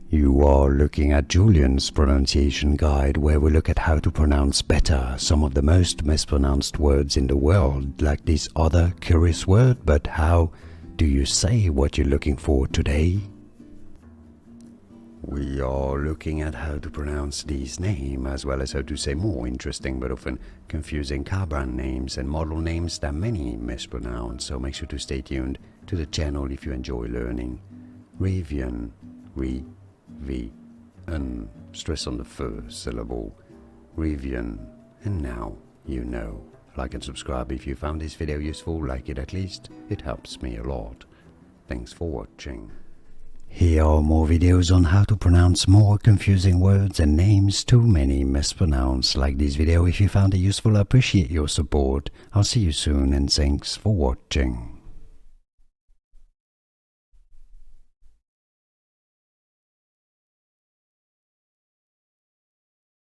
You are looking at Julian's pronunciation guide, where we look at how to pronounce better some of the most mispronounced words in the world, like this other curious word. But how do you say what you're looking for today? We are looking at how to pronounce these names, as well as how to say more interesting but often confusing car brand names and model names that many mispronounce, so make sure to stay tuned to the channel if you enjoy learning. Rivian, Rivian, stress on the first syllable, Rivian, and now you know. Like and subscribe if you found this video useful, like it at least, it helps me a lot. Thanks for watching. Here are more videos on how to pronounce more confusing words and names too many mispronounced. Like this video if you found it useful. I appreciate your support. I'll see you soon and thanks for watching.